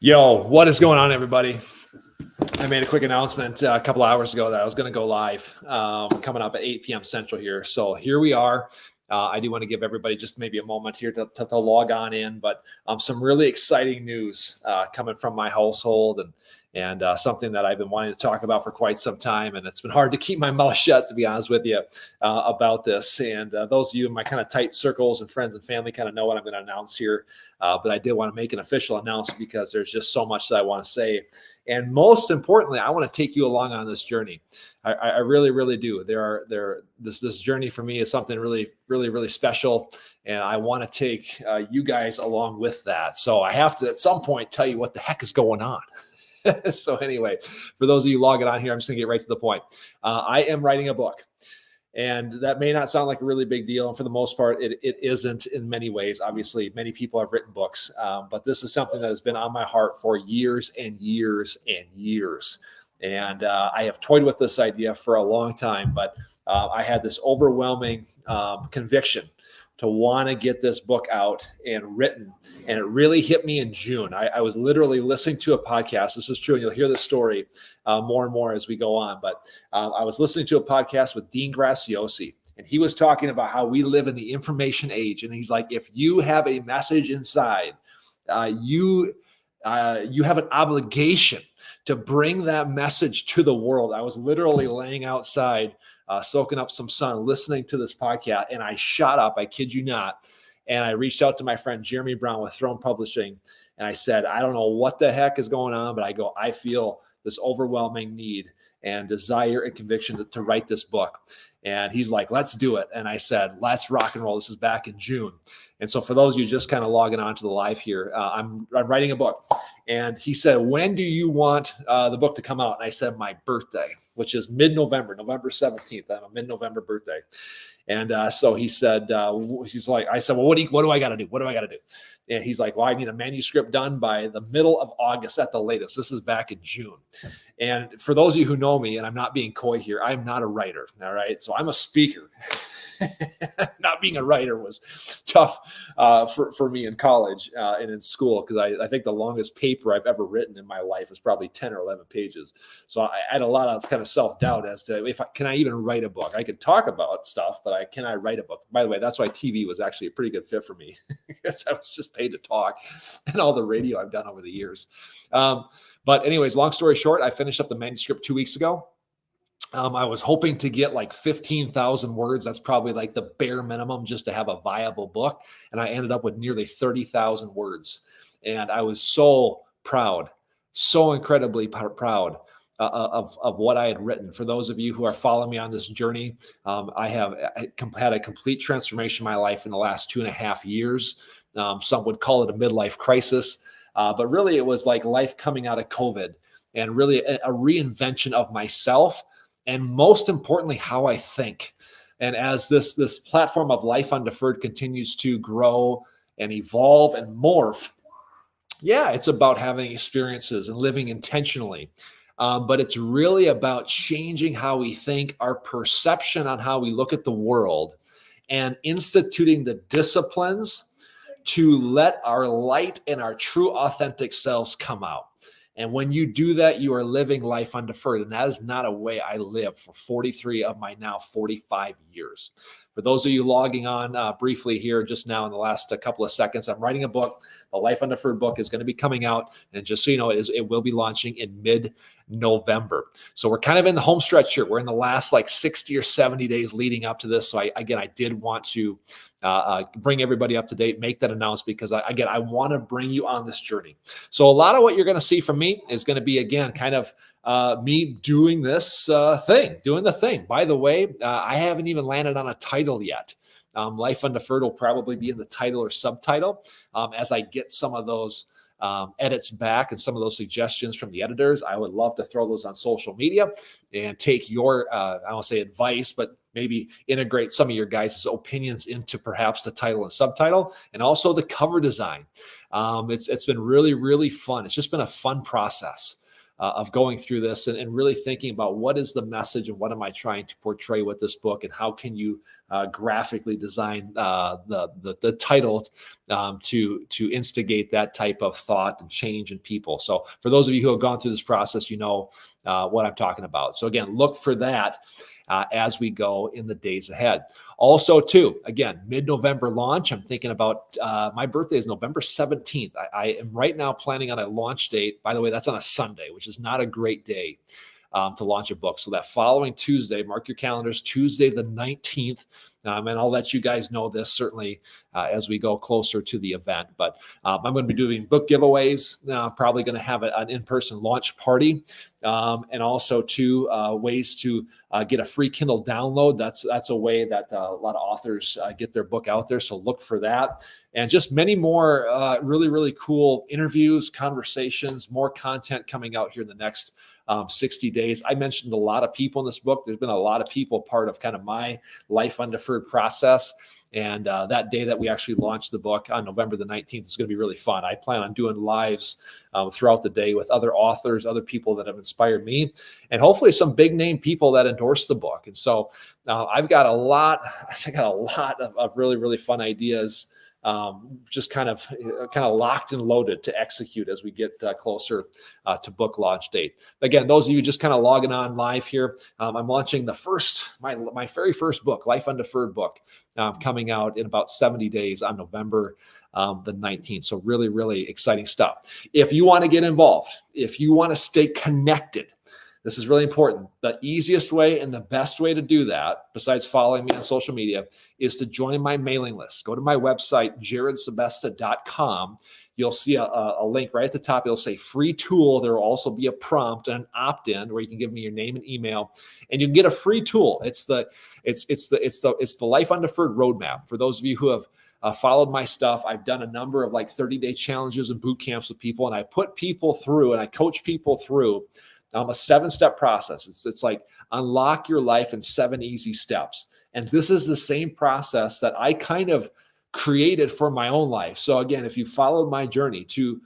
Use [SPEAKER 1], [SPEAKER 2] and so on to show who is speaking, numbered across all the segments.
[SPEAKER 1] Yo, what is going on, everybody? I made a quick announcement a couple hours ago that I was going to go live coming up at 8 p.m. Central here. So here we are. I do want to give everybody just maybe a moment here to log on in, but some really exciting news coming from my household and something that I've been wanting to talk about for quite some time. And it's been hard to keep my mouth shut, to be honest with you, about this. And those of you in my kind of tight circles and friends and family kind of know what I'm going to announce here. But I did want to make an official announcement because there's just so much that I want to say. And most importantly, I want to take you along on this journey. I really, really do. This journey for me is something really, really, really special. And I want to take you guys along with that. So I have to, at some point, tell you what the heck is going on. So anyway, for those of you logging on here, I'm just going to get right to the point. I am writing a book. And that may not sound like a really big deal. And for the most part, it isn't in many ways. Obviously, many people have written books. But this is something that has been on my heart for years and years and years. And I have toyed with this idea for a long time. But I had this overwhelming conviction to want to get this book out and written. And it really hit me in June. I was literally listening to a podcast. This is true. And you'll hear this story more and more as we go on. But I was listening to a podcast with Dean Graziosi, and he was talking about how we live in the information age. And he's like, if you have a message inside, you have an obligation to bring that message to the world. I was literally laying outside, soaking up some sun, listening to this podcast, and I shot up, I kid you not, and I reached out to my friend Jeremy Brown with Throne Publishing, and I said, I don't know what the heck is going on, but I feel this overwhelming need and desire and conviction to write this book. And he's like, let's do it. And I said, let's rock and roll. This is back in June. And so for those of you just kind of logging on to the live here, I'm writing a book. And he said, when do you want the book to come out? And I said, my birthday, which is mid-November, November 17th. I have a mid-November birthday. And so he said, he's like, I said, well, what do I got to do? What do I got to do? And he's like, well, I need a manuscript done by the middle of August at the latest. This is back in June. And for those of you who know me, and I'm not being coy here, I'm not a writer. All right. So I'm a speaker. Not being a writer was tough for me in college and in school, because I think the longest paper I've ever written in my life is probably 10 or 11 pages. So I had a lot of kind of self-doubt as to can I even write a book? I could talk about stuff, but can I write a book? By the way, that's why TV was actually a pretty good fit for me, because I was just paid to talk, and all the radio I've done over the years. But anyways, long story short, I finished up the manuscript 2 weeks ago. I was hoping to get like 15,000 words. That's probably like the bare minimum just to have a viable book. And I ended up with nearly 30,000 words. And I was so proud, so incredibly proud of what I had written. For those of you who are following me on this journey, I have had a complete transformation in my life in the last 2.5 years. Some would call it a midlife crisis, but really it was like life coming out of COVID, and really a reinvention of myself. And most importantly, how I think. And as this platform of Life-Undeferred continues to grow and evolve and morph, yeah, it's about having experiences and living intentionally. But it's really about changing how we think, our perception on how we look at the world, and instituting the disciplines to let our light and our true authentic selves come out. And when you do that, you are living life undeferred. And that is not a way I live for 43 of my now 45 years. For those of you logging on briefly here just now in the last couple of seconds, I'm writing a book. The Life-Undeferred book is going to be coming out. And just so you know, it will be launching in mid-November. So we're kind of in the home stretch here. We're in the last like 60 or 70 days leading up to this. So I did want to bring everybody up to date, make that announcement, because I want to bring you on this journey. So a lot of what you're going to see from me is going to be, again, kind of me doing this doing the thing. By the way, I haven't even landed on a title yet. Life-Undeferred will probably be in the title or subtitle as I get some of those edits back and some of those suggestions from the editors. I would love to throw those on social media and take your, I don't say advice, but maybe integrate some of your guys' opinions into perhaps the title and subtitle, and also the cover design. It's been really, really fun. It's just been a fun process. of going through this and really thinking about what is the message and what am I trying to portray with this book, and how can you graphically design the title to instigate that type of thought and change in people. So for those of you who have gone through this process, you know what I'm talking about. So again, look for that as we go in the days ahead. Also, too, again, mid-November launch. I'm thinking about my birthday is November 17th. I am right now planning on a launch date. By the way, that's on a Sunday, which is not a great day to launch a book. So that following Tuesday, mark your calendars, Tuesday the 19th. And I'll let you guys know this certainly as we go closer to the event. But I'm going to be doing book giveaways, probably going to have an in-person launch party, and also ways to get a free Kindle download. That's a way that a lot of authors get their book out there. So look for that. And just many more really, really cool interviews, conversations, more content coming out here in the next 60 days. I mentioned a lot of people in this book. There's been a lot of people part of kind of my Life-Undeferred process. And that day that we actually launched the book on November the 19th is going to be really fun. I plan on doing lives throughout the day with other authors, other people that have inspired me, and hopefully some big name people that endorse the book. And so I've got a lot of really, really fun ideas, just kind of locked and loaded to execute as we get closer to book launch date. Again, those of you just kind of logging on live here, I'm launching my very first book, Life-Undeferred book, coming out in about 70 days on November the 19th. So really, really exciting stuff. If you want to get involved, if you want to stay connected, this is really important. The easiest way and the best way to do that, besides following me on social media, is to join my mailing list. Go to my website, jaredsebesta.com. You'll see a link right at the top. It'll say free tool. There will also be a prompt and an opt-in where you can give me your name and email, and you can get a free tool. It's the Life-Undeferred roadmap. For those of you who have followed my stuff, I've done a number of 30-day challenges and boot camps with people, and I put people through and I coach people through a 7-step process. It's like unlock your life in 7 easy steps. And this is the same process that I kind of created for my own life. So again, if you followed my journey to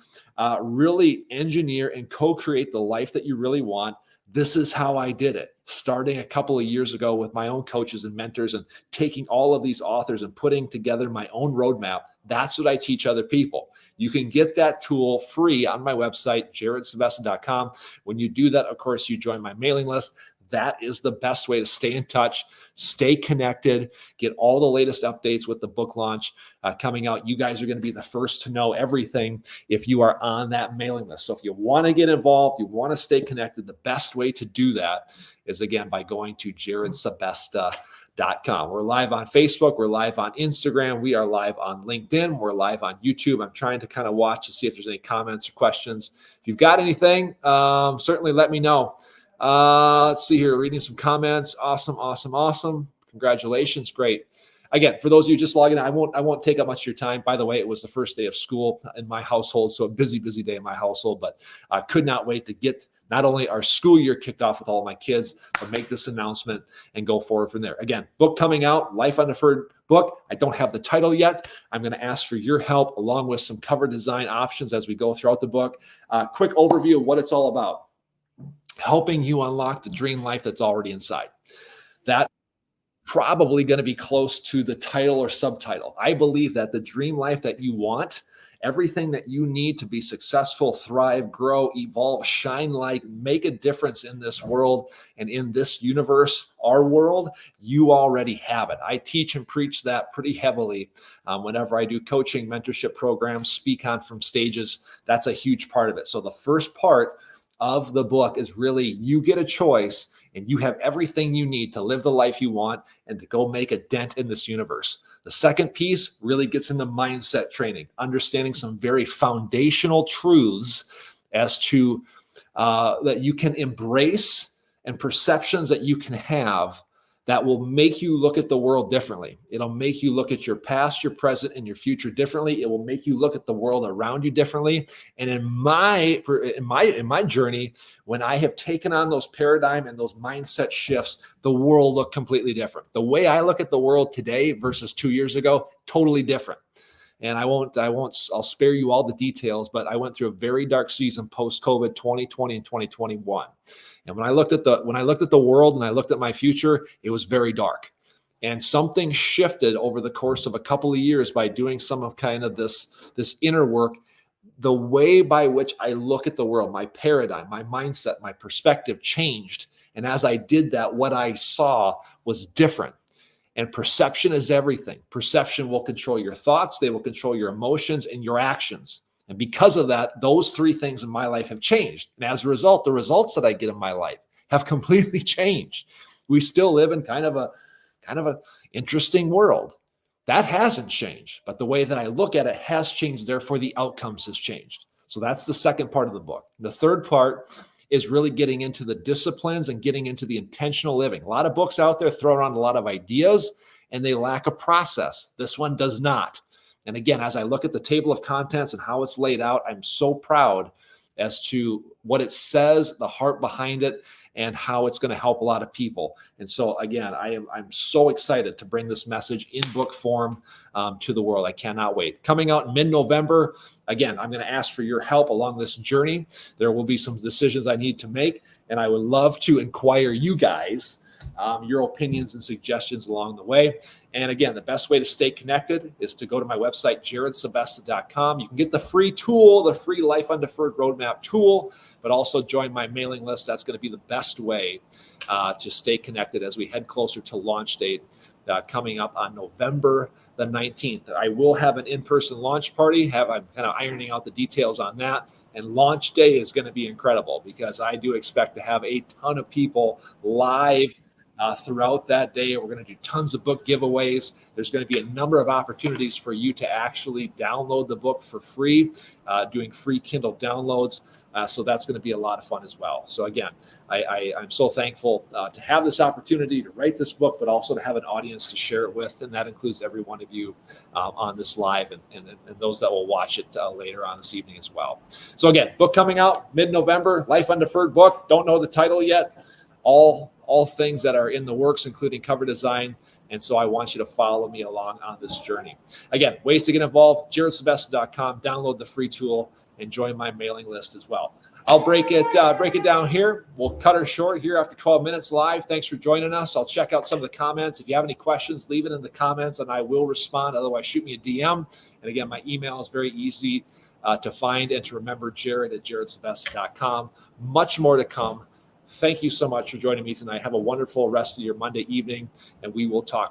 [SPEAKER 1] really engineer and co-create the life that you really want, this is how I did it, starting a couple of years ago with my own coaches and mentors and taking all of these authors and putting together my own roadmap. That's what I teach other people. You can get that tool free on my website, jaredsebesta.com. When you do that, of course, you join my mailing list. That is the best way to stay in touch, stay connected, get all the latest updates with the book launch coming out. You guys are going to be the first to know everything if you are on that mailing list. So if you want to get involved, you want to stay connected, the best way to do that is, again, by going to jaredsebesta.com. We're live on Facebook. We're live on Instagram. We are live on LinkedIn. We're live on YouTube. I'm trying to kind of watch to see if there's any comments or questions. If you've got anything, certainly let me know. Let's see here. Reading some comments. Awesome. Congratulations. Great. Again, for those of you just logging in, I won't take up much of your time. By the way, it was the first day of school in my household, so a busy day in my household, but I could not wait to get not only our school year kicked off with all of my kids, but make this announcement and go forward from there. Again, book coming out, Life-Undeferred book. I don't have the title yet. I'm going to ask for your help along with some cover design options as we go throughout the book. Quick overview of what it's all about. Helping you unlock the dream life that's already inside. That probably going to be close to the title or subtitle. I believe that the dream life that you want, everything that you need to be successful, thrive, grow, evolve, shine light, make a difference in this world and in this universe, our world, you already have it. I teach and preach that pretty heavily whenever I do coaching, mentorship programs, speak on from stages. That's a huge part of it. So the first part of the book is really you get a choice and you have everything you need to live the life you want and to go make a dent in this universe. The second piece really gets into mindset training, understanding some very foundational truths as to that you can embrace and perceptions that you can have that will make you look at the world differently. It'll make you look at your past, your present, and your future differently. It will make you look at the world around you differently. And in my journey, when I have taken on those paradigm and those mindset shifts, the world looked completely different. The way I look at the world today versus 2 years ago, totally different. And I'll spare you all the details, but I went through a very dark season post-COVID 2020 and 2021. And when I looked at the world and I looked at my future, it was very dark. And something shifted over the course of a couple of years by doing some of kind of this inner work. The way by which I look at the world, my paradigm, my mindset, my perspective changed. And as I did that, what I saw was different. And perception is everything. Perception will control your thoughts, they will control your emotions and your actions. And because of that, those three things in my life have changed. And as a result, the results that I get in my life have completely changed. We still live in kind of a interesting world. That hasn't changed, but the way that I look at it has changed. Therefore, the outcomes has changed. So that's the second part of the book. The third part is really getting into the disciplines and getting into the intentional living. A lot of books out there throw around a lot of ideas and they lack a process. This one does not. And again, as I look at the table of contents and how it's laid out, I'm so proud as to what it says, the heart behind it, and how it's going to help a lot of people. And so again, I'm so excited to bring this message in book form to the world. I cannot wait. Coming out in mid-November, again, I'm going to ask for your help along this journey. There will be some decisions I need to make, and I would love to inquire you guys your opinions and suggestions along the way. And again, the best way to stay connected is to go to my website, jaredsebesta.com. You can get the free tool, the free Life-Undeferred roadmap tool, but also join my mailing list. That's going to be the best way to stay connected as we head closer to launch date coming up on November the 19th. I will have an in-person launch party. I'm kind of ironing out the details on that. And launch day is going to be incredible because I do expect to have a ton of people live throughout that day. We're going to do tons of book giveaways. There's going to be a number of opportunities for you to actually download the book for free, doing free Kindle downloads. So that's going to be a lot of fun as well. So again, I'm so thankful to have this opportunity to write this book, but also to have an audience to share it with. And that includes every one of you on this live and those that will watch it later on this evening as well. So again, book coming out mid-November, Life-Undeferred book. Don't know the title yet. All things that are in the works, including cover design. And so I want you to follow me along on this journey. Again, ways to get involved, jaredsebesta.com, download the free tool, and join my mailing list as well. I'll break it down here. We'll cut her short here after 12 minutes live. Thanks for joining us. I'll check out some of the comments. If you have any questions, leave it in the comments and I will respond. Otherwise, shoot me a DM. And again, my email is very easy to find and to remember, jared@jaredsebesta.com. Much more to come. Thank you so much for joining me tonight. Have a wonderful rest of your Monday evening, and we will talk